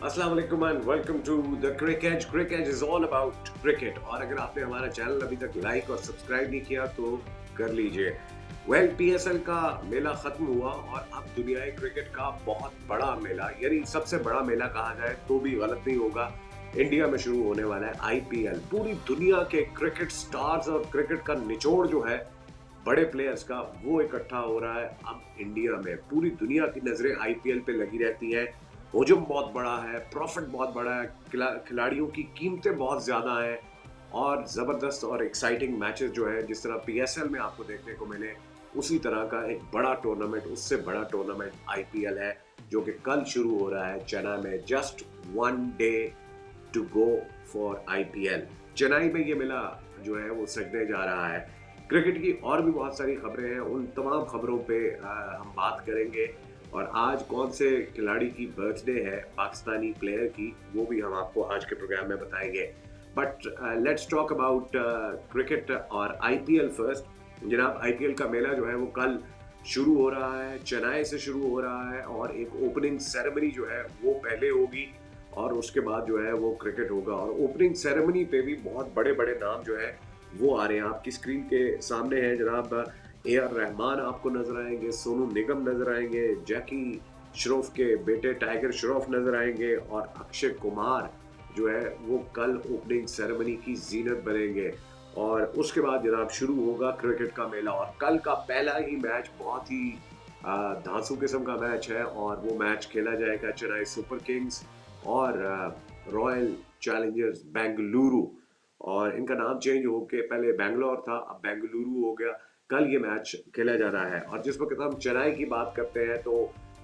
अस्सलाम वालेकुम and welcome to the cricket. Cricket is all about cricket. और अगर आपने हमारा चैनल अभी तक लाइक और सब्सक्राइब नहीं किया तो कर लीजिए। पीएसएल का मेला खत्म हुआ और अब दुनियाई क्रिकेट का बहुत बड़ा मेला, यानी सबसे बड़ा मेला कहा जाए तो भी गलत नहीं होगा, इंडिया में शुरू होने वाला है आईपीएल। पूरी दुनिया के क्रिकेट स्टार्स और क्रिकेट का निचोड़ जो है बड़े प्लेयर्स का, वो इकट्ठा हो रहा है अब इंडिया में। पूरी दुनिया की नजरें आईपीएल पे लगी रहती हैं। हुजूम बहुत बड़ा है, प्रॉफिट बहुत बड़ा है, खिलाड़ियों की कीमतें बहुत ज्यादा हैं और जबरदस्त और एक्साइटिंग मैचेस जो है, जिस तरह पीएसएल में आपको देखने को मिले, उसी तरह का एक बड़ा टूर्नामेंट, उससे बड़ा टूर्नामेंट आईपीएल है, जो कि कल शुरू हो रहा है चेन्नई में। Just one day to go for IPL. Chennai में ये मेला जो है वो सजने जा रहा है। क्रिकेट की और भी बहुत सारी खबरें हैं, उन तमाम खबरों पे हम बात करेंगे। और आज कौन से खिलाड़ी की बर्थडे है, पाकिस्तानी प्लेयर की, वो भी हम आपको आज के प्रोग्राम में बताएंगे। But let's talk about cricket और आईपीएल फर्स्ट। जनाब, आईपीएल का मेला जो है वो कल शुरू हो रहा है, चेन्नई से शुरू हो रहा है और एक ओपनिंग सेरेमनी जो है वो पहले होगी और उसके बाद जो है वो क्रिकेट होगा। और ओपनिंग सेरेमनी पे भी बहुत बड़े बड़े नाम जो है वो आ रहे हैं। आपकी स्क्रीन के सामने है जनाब, आर रहमान आपको नजर आएंगे, सोनू निगम नजर आएंगे, जैकी श्रॉफ के बेटे टाइगर श्रॉफ नजर आएंगे और अक्षय कुमार जो है वो कल ओपनिंग सेरेमनी की जीनत बनेंगे। और उसके बाद जनाब शुरू होगा क्रिकेट का मेला। और कल का पहला ही मैच बहुत ही धांसू किस्म का मैच है और वो मैच खेला जाएगा चेन्नई सुपर किंग्स और रॉयल चैलेंजर्स बेंगलुरु। और इनका नाम चेंज होके पहले बैंगलोर था, अब बेंगलुरु हो गया। कल ये मैच खेला जा रहा है। और जिस वक्त हम चेन्नई की बात करते हैं तो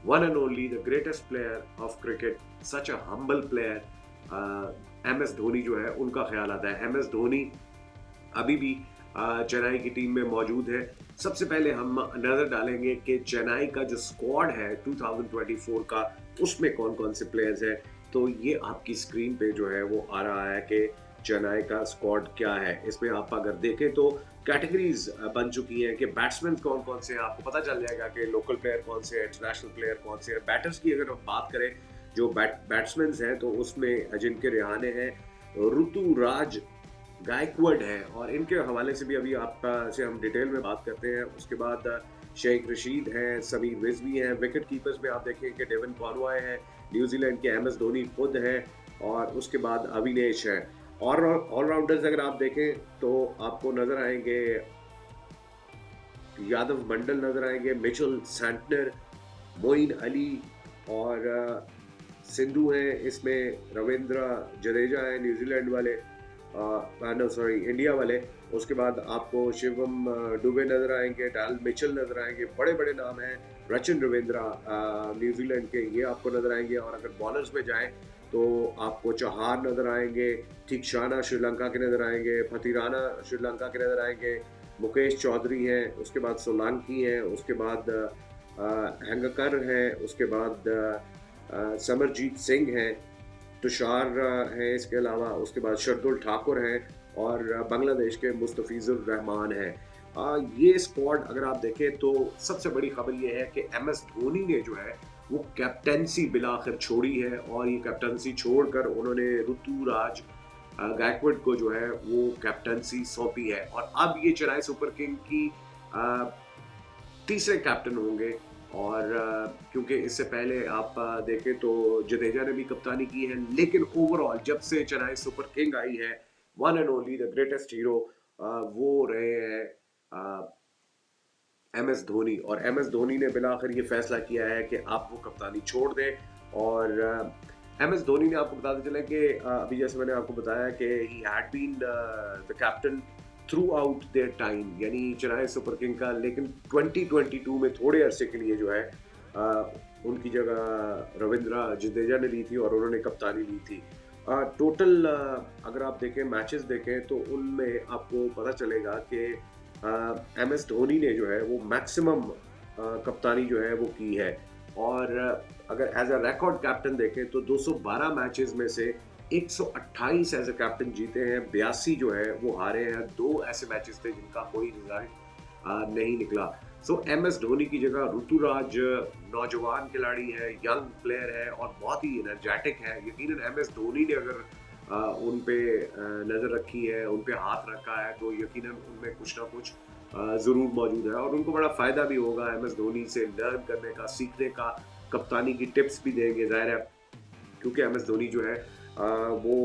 one and only the greatest player of cricket, such a humble player, M S Dhoni जो है उनका ख्याल आता है। एम एस धोनी अभी भी चेन्नई की टीम में मौजूद है। सबसे पहले हम नजर डालेंगे कि चेन्नई का जो स्क्वाड है 2024 का, उसमें कौन कौन से प्लेयर्स हैं। तो ये आपकी स्क्रीन पे जो है वो आ रहा है कि चेन्नई का स्क्वाड क्या है। इसमें आप अगर देखें तो कैटेगरीज बन चुकी हैं कि बैट्समैन कौन कौन से हैं, आपको पता चल जाएगा कि लोकल प्लेयर कौन से हैं, इंटरनेशनल प्लेयर कौन से हैं। बैटर्स की अगर हम बात करें, जो बैट्समैन हैं, तो उसमें अजिंक्य रहाणे हैं, ऋतुराज गायकवाड है और इनके हवाले से भी अभी आप से हम डिटेल में बात करते हैं। उसके बाद शेख रशीद हैं, समीर रिजवी हैं। विकेट कीपर्स में आप देखें कि डेवन कॉनवॉय है, न्यूजीलैंड के एम एस धोनी खुद है और उसके बाद अविनेश है। और ऑलराउंडर्स अगर आप देखें तो आपको नजर आएंगे यादव मंडल नजर आएंगे, मिचेल सैंटनर, मोइन अली और सिंधु हैं। इसमें रविंद्र जडेजा है न्यूजीलैंड वाले, नो सॉरी इंडिया वाले। उसके बाद आपको शिवम दुबे नजर आएंगे, डाल मिचेल नजर आएंगे। बड़े बड़े नाम हैं। रचिन रविंद्रा न्यूजीलैंड के, ये आपको नजर आएंगे। और अगर बॉलर्स में जाएं तो आपको चौहान नजर आएंगे, थिकशाना श्रीलंका के नजर आएंगे, फतीराना श्रीलंका के नजर आएंगे, मुकेश चौधरी हैं, उसके बाद सोलंकी हैं, उसके बाद हैंगकर हैं, उसके बाद समरजीत सिंह हैं, तुषार हैं, इसके अलावा उसके बाद शर्दुल ठाकुर हैं और बांग्लादेश के मुस्तफिजुर रहमान हैं। ये स्क्वाड अगर आप देखें तो सबसे बड़ी खबर ये है कि एम एस धोनी ने जो है वो कैप्टेंसी बिलाखिर छोड़ी है और ये कैप्टेंसी छोड़कर उन्होंने ऋतुराज गायकवाड को जो है वो कैप्टेंसी सौंपी है। और अब ये चेन्नई सुपर किंग की तीसरे कैप्टन होंगे। और क्योंकि इससे पहले आप देखें तो जडेजा ने भी कप्तानी की है, लेकिन ओवरऑल जब से चेन्नई सुपर किंग आई है, one and only the greatest hero वो रहे हैं एम एस धोनी। और एम एस धोनी ने बिलाखिर ये फैसला किया है कि आप वो कप्तानी छोड़ दें। और एम एस धोनी ने, आपको बताते चले कि अभी जैसे मैंने आपको बताया कि he had been the captain throughout their time, यानी चेन्नई सुपर किंग का, लेकिन 2022 में थोड़े अरसे के लिए जो है उनकी जगह रविंद्र जडेजा ने ली थी और उन्होंने कप्तानी ली थी। टोटल अगर आप देखें, मैचेस देखें तो उनमें आपको पता चलेगा कि एम एस धोनी ने जो है वो मैक्सिमम कप्तानी जो है वो की है। और अगर एज अ रिकॉर्ड कैप्टन देखें तो 212 मैचेस में से 128 एज अ कैप्टन जीते हैं, 82 जो है वो हारे हैं। 2 ऐसे मैचेस थे जिनका कोई रिजल्ट नहीं निकला। सो एम एस धोनी की जगह ऋतुराज नौजवान खिलाड़ी है, यंग प्लेयर है और बहुत ही एनर्जेटिक है। यकीनन एम एस धोनी ने अगर उन पे नज़र रखी है, उन पे हाथ रखा है, तो यकीनन उनमें कुछ ना कुछ ज़रूर मौजूद है और उनको बड़ा फ़ायदा भी होगा एम एस धोनी से लर्न करने का, सीखने का, कप्तानी की टिप्स भी देंगे ज़ाहिर है, क्योंकि एम एस धोनी जो है वो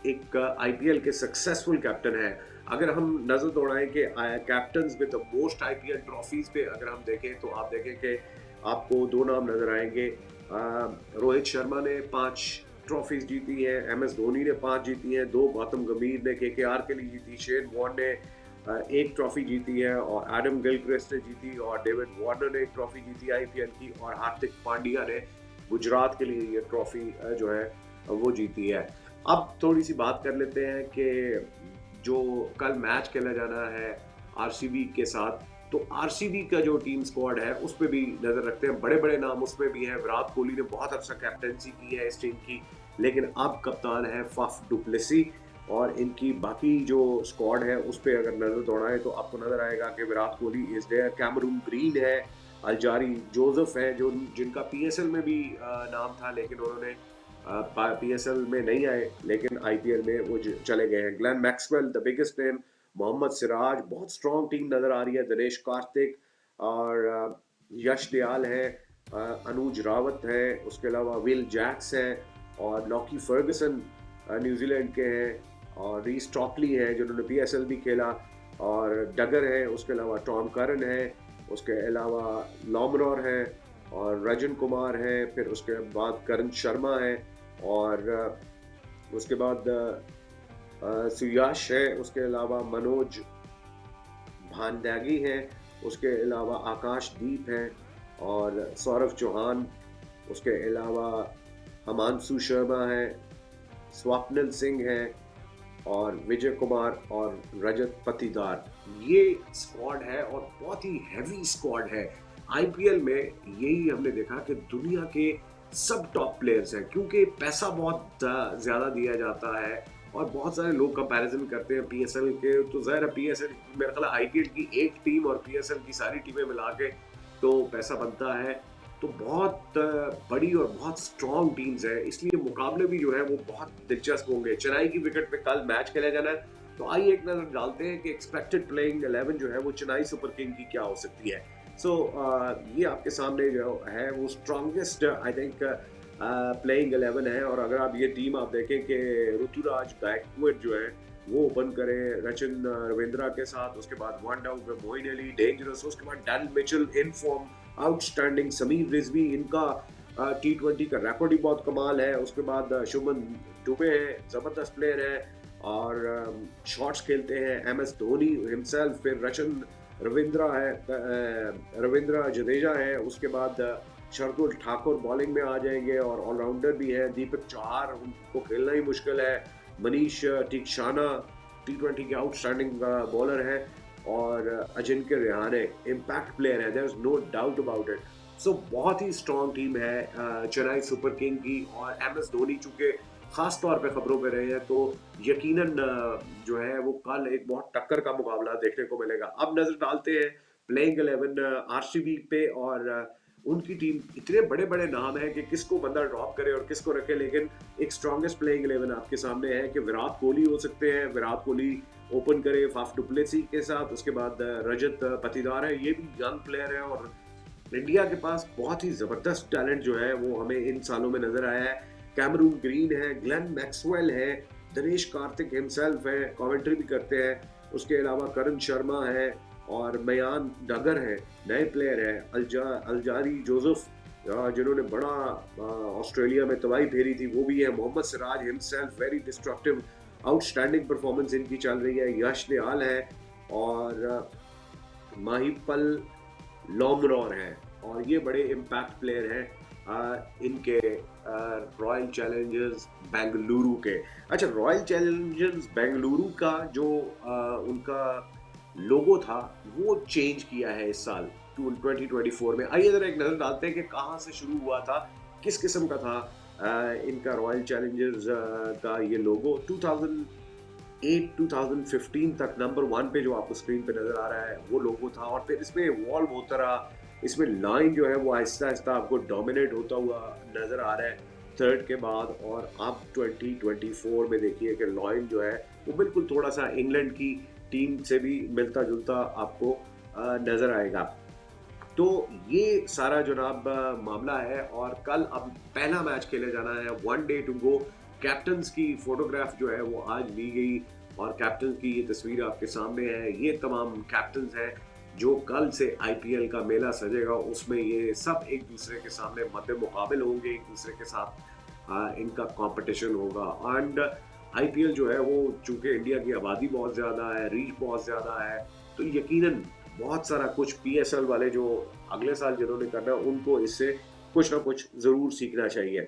एक आईपीएल के सक्सेसफुल कैप्टन है। अगर हम नज़र दौड़ाएं कि captains with the most IPL trophies पे अगर हम देखें तो आप देखें कि आपको दो नाम नजर आएंगे। रोहित शर्मा ने 5 ट्रॉफीज जीती हैं, एम एस धोनी ने 5 जीती हैं, 2 गौतम गंभीर ने केकेआर के लिए जीती, शेन वॉर्न ने 1 ट्रॉफी जीती है और एडम गिलक्रिस्ट ने जीती और डेविड वार्नर ने 1 ट्रॉफी जीती आईपीएल की और हार्दिक पांड्या ने गुजरात के लिए ये ट्रॉफी जो है वो जीती है। अब थोड़ी सी बात कर लेते हैं कि जो कल मैच खेला जाना है आरसीबी के साथ, तो आरसीबी का जो टीम स्क्वाड है उस पर भी नजर रखते हैं। बड़े बड़े नाम उसमें भी हैं। विराट कोहली ने बहुत अच्छा कैप्टनसी की है इस टीम की, लेकिन अब कप्तान है फाफ डुप्लेसी और इनकी बाकी जो स्क्वाड है उस पर अगर नजर दौड़ाएं तो आपको नजर आएगा कि Virat Kohli is there, Cameron Green है, अल्जारी जोसेफ है जो जिनका पीएसएल में भी नाम था लेकिन उन्होंने पीएसएल में नहीं आए, लेकिन आईपीएल में वो चले गए हैं। Glenn Maxwell the biggest name, Mohammed Siraj, बहुत स्ट्रॉन्ग टीम नजर आ रही है, दिनेश कार्तिक और यश दयाल है, अनुज रावत है, उसके अलावा विल जैक्स है और लॉकी फर्गसन न्यूजीलैंड के हैं और रीस टॉकली है जिन्होंने पीएसएल भी खेला और डगर है, उसके अलावा टॉम करन है, उसके अलावा लॉमरॉर है और रजन कुमार है, फिर उसके बाद करण शर्मा है और उसके बाद सुयाश है, उसके अलावा मनोज भानदागी है, उसके अलावा आकाश दीप है और सौरभ चौहान, उसके अलावा हिमांशु शर्मा है, स्वप्निल सिंह है और विजय कुमार और रजत पतिदार। ये स्क्वाड है और बहुत ही हैवी स्क्वाड है। आईपीएल में यही हमने देखा कि दुनिया के सब टॉप प्लेयर्स हैं, क्योंकि पैसा बहुत ज़्यादा दिया जाता है और बहुत सारे लोग कंपैरिजन करते हैं पीएसएल के, तो ज़ाहिर है पीएसएल मेरा ख्याल आईपीएल की एक टीम और पीएसएल की सारी टीमें मिला के तो पैसा बनता है, तो बहुत बड़ी और बहुत स्ट्रॉन्ग टीम्स है, इसलिए मुकाबले भी जो है वो बहुत दिलचस्प होंगे। चेन्नई की विकेट पे कल मैच खेला जाना है, तो आइए एक नजर डालते हैं कि एक्सपेक्टेड प्लेइंग 11 जो है वो चेन्नई सुपर किंग की क्या हो सकती है। सो ये आपके सामने जो है वो स्ट्रॉन्गेस्ट आई थिंक प्लेइंग 11 है और अगर आप ये टीम आप देखें कि ऋतुराज गायकवाड जो है वो ओपन करें रचिन रविंद्रा के साथ, उसके बाद वन डाउन पे मोइन अली डेंजरस, उसके बाद Daniel Mitchell in form outstanding, Sameer Rizvi इनका T20 का रिकॉर्ड ही बहुत कमाल है, उसके बाद शुभमन दुबे है, जबरदस्त प्लेयर है और शॉट्स खेलते हैं, एम एस धोनी हिमसेल्फ, फिर रचिन रविंद्रा है, रविंद्रा जडेजा है, उसके बाद शरदुल ठाकुर बॉलिंग में आ जाएंगे और ऑलराउंडर भी है, दीपक चौहार उनको खेलना ही मुश्किल है, मनीष टीक्षाना T20 के आउटस्टैंडिंग बॉलर है और अजिंक्य रहाणे इम्पैक्ट प्लेयर है, there is no doubt about it. So बहुत ही स्ट्रॉन्ग टीम है चेन्नई सुपर किंग की और एम एस धोनी चूंकि खास तौर पे खबरों पे रहे हैं तो यकीनन जो है वो कल एक बहुत टक्कर का मुकाबला देखने को मिलेगा। अब नजर डालते हैं प्लेइंग 11 आरसीबी पे और उनकी टीम इतने बड़े बड़े नाम है कि किसको बंदा ड्रॉप करे और किसको रखे, लेकिन एक स्ट्रॉन्गेस्ट प्लेइंग 11 आपके सामने है कि विराट कोहली हो सकते हैं, विराट कोहली ओपन करे फाफ डुप्लेसी के साथ, उसके बाद रजत पतिदार है, ये भी यंग प्लेयर है और इंडिया के पास बहुत ही जबरदस्त टैलेंट जो है वो हमें इन सालों में नजर आया है। कैमरून ग्रीन है, ग्लेन मैक्सवेल है, दिनेश कार्तिक हिमसेल्फ है, कमेंट्री भी करते हैं, उसके अलावा करण शर्मा है और मयान डगर है, नए प्लेयर है, अल्जारी जोसेफ जिन्होंने बड़ा ऑस्ट्रेलिया में तबाही फेरी थी वो भी है, Mohammed Siraj himself very destructive outstanding performance इनकी चल रही है, यश दयाल है और माहिपल लॉमरॉर है और ये बड़े इम्पैक्ट प्लेयर हैं इनके रॉयल चैलेंजर्स बेंगलुरु के। अच्छा, रॉयल चैलेंजर्स बेंगलुरु का जो उनका लोगो था वो चेंज किया है इस साल 2024 में। आइए जरा एक नजर डालते हैं कि कहाँ से शुरू हुआ था, किस किस्म का था इनका रॉयल चैलेंजर्स का ये लोगो। 8 2015 तक नंबर 1 पे जो आपको स्क्रीन पे नजर आ रहा है वो लोगो था, और फिर इसमें इवॉल्व होता रहा। इसमें लाइन जो है वो आहिस्ता आहिस्ता आपको डोमिनेट होता हुआ नजर आ रहा है थर्ड के बाद, और अब 2024 में देखिए कि लाइन जो है वो बिल्कुल थोड़ा सा इंग्लैंड की टीम से भी मिलता जुलता आपको नजर आएगा। तो ये सारा जनाब मामला है, और कल अब पहला मैच खेले जाना है, 1 डे टू गो। कैप्टन्स की फोटोग्राफ जो है वो आज ली गई, और कैप्टन की ये तस्वीर आपके सामने है। ये तमाम कैप्टन्स हैं जो कल से आईपीएल का मेला सजेगा, उसमें ये सब एक दूसरे के सामने मद्दे मुकाबिल होंगे, एक दूसरे के साथ इनका कंपटीशन होगा। एंड आईपीएल जो है वो चूंकि इंडिया की आबादी बहुत ज़्यादा है, रीच बहुत ज़्यादा है, तो यकीनन बहुत सारा कुछ पीएसएल वाले जो अगले साल जिन्होंने करना है उनको इससे कुछ ना कुछ ज़रूर सीखना चाहिए।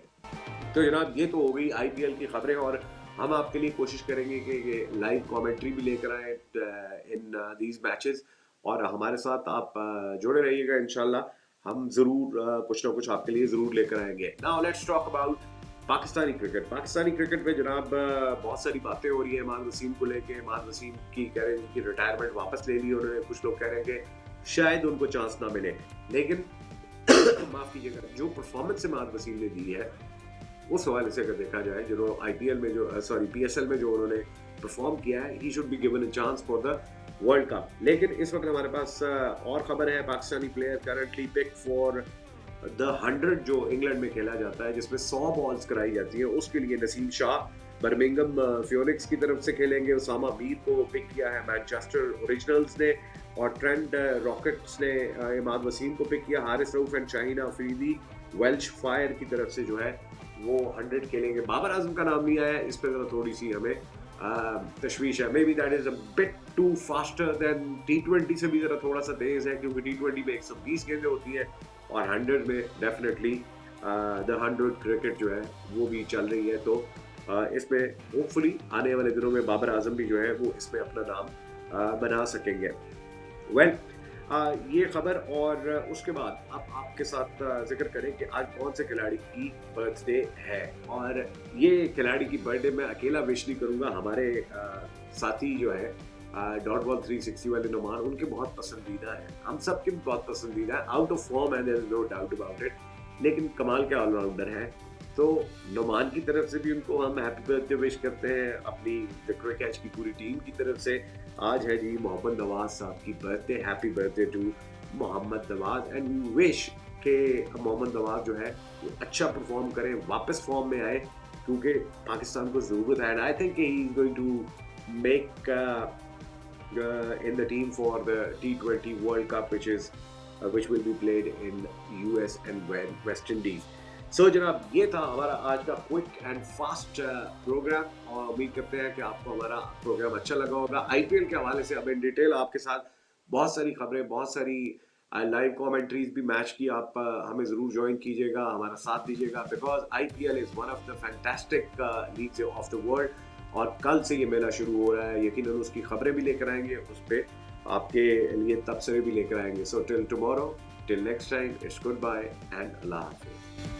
तो जनाब ये तो हो गई आईपीएल की खबरें, और हम आपके लिए कोशिश करेंगे कि ये लाइव कमेंट्री भी लेकर आए इन दीज मैचेस, और हमारे साथ आप जुड़े रहिएगा। इंशाल्लाह हम ज़रूर कुछ ना कुछ आपके लिए ज़रूर लेकर आएंगे। Now let's talk about Pakistani cricket. Pakistani cricket में जनाब बहुत सारी बातें हो रही है इमाद वसीम को लेके। इमाद वसीम की कह रहे हैं कि रिटायरमेंट वापस ले ली उन्होंने, कुछ लोग कह रहे हैं कि शायद उनको चांस ना मिले, लेकिन माफ कीजिएगा, जो परफॉर्मेंस इमाद वसीम ने दी है उस हवाले से अगर देखा जाए, जो आईपीएल में जो सॉरी पीएसएल में जो उन्होंने परफॉर्म किया है, he should be given a chance for the world cup. लेकिन इस वक्त हमारे पास और खबर है, Pakistani player currently pick for the 100 जो इंग्लैंड में खेला जाता है, जिसमें 100 बॉल्स कराई जाती है, उसके लिए नसीम शाह बर्मिंघम फियोनिक्स की तरफ से खेलेंगे। उसामा मीर को पिक किया है मैनचेस्टर ओरिजिनल्स ने, और ट्रेंट रॉकेट्स ने इमाद वसीम को पिक किया। Haris Rauf and Shaheen Afridi Welsh fire की तरफ से जो है वो 100 खेलेंगे। बाबर आजम का नाम नहीं आया, इस पर जरा थोड़ी सी हमें तशवीश है। May be that is a bit too faster than टी20 से भी जरा थोड़ा सा तेज है, क्योंकि टी20 में 120 गेंदें होती हैं और 100 में डेफिनेटली द 100 क्रिकेट जो है वो भी चल रही है। तो इसमें होपफुली आने वाले दिनों में बाबर आजम भी जो है वो इसमें अपना नाम बना सकेंगे। वेल ये खबर, और उसके बाद अब आपके साथ जिक्र करें कि आज कौन से खिलाड़ी की बर्थडे है। और ये खिलाड़ी की बर्थडे मैं अकेला विश नहीं करूँगा, हमारे साथी जो है डॉट बॉल 360 वाले नुमान, उनके बहुत पसंदीदा है, हम सब के बहुत पसंदीदा है। आउट ऑफ फॉर्म है, there is no doubt about it, लेकिन कमाल के ऑलराउंडर है। तो नुमान की तरफ से भी उनको हम हैप्पी बर्थडे विश करते हैं, अपनी द क्रिकेट की पूरी टीम की तरफ से। आज है जी मोहम्मद नवाज साहब की birthday, happy birthday to Mohammad Nawaz, and we wish के मोहम्मद नवाज जो है वो अच्छा परफॉर्म करें, वापस फॉर्म में आए, क्योंकि पाकिस्तान को ज़रूरत है। And I think he is going to make in the team for the T20 World Cup, which will be played in US and West Indies. So जनाब ये था हमारा आज का क्विक एंड फास्ट प्रोग्राम, और उम्मीद करते हैं कि आपको हमारा प्रोग्राम अच्छा लगा होगा। आईपीएल के हवाले से अब इन डिटेल आपके साथ बहुत सारी खबरें, बहुत सारी लाइव कमेंट्रीज भी मैच की, आप हमें ज़रूर ज्वाइन कीजिएगा, हमारा साथ दीजिएगा, because IPL is one of the fantastic leagues of the world. और कल से ये मेला शुरू हो रहा है, यकीनन उसकी खबरें भी लेकर आएंगे, उस पर आपके लिए तबसरे भी लेकर आएंगे। So till tomorrow, till next time, it's goodbye and अल्लाह हाफिज़।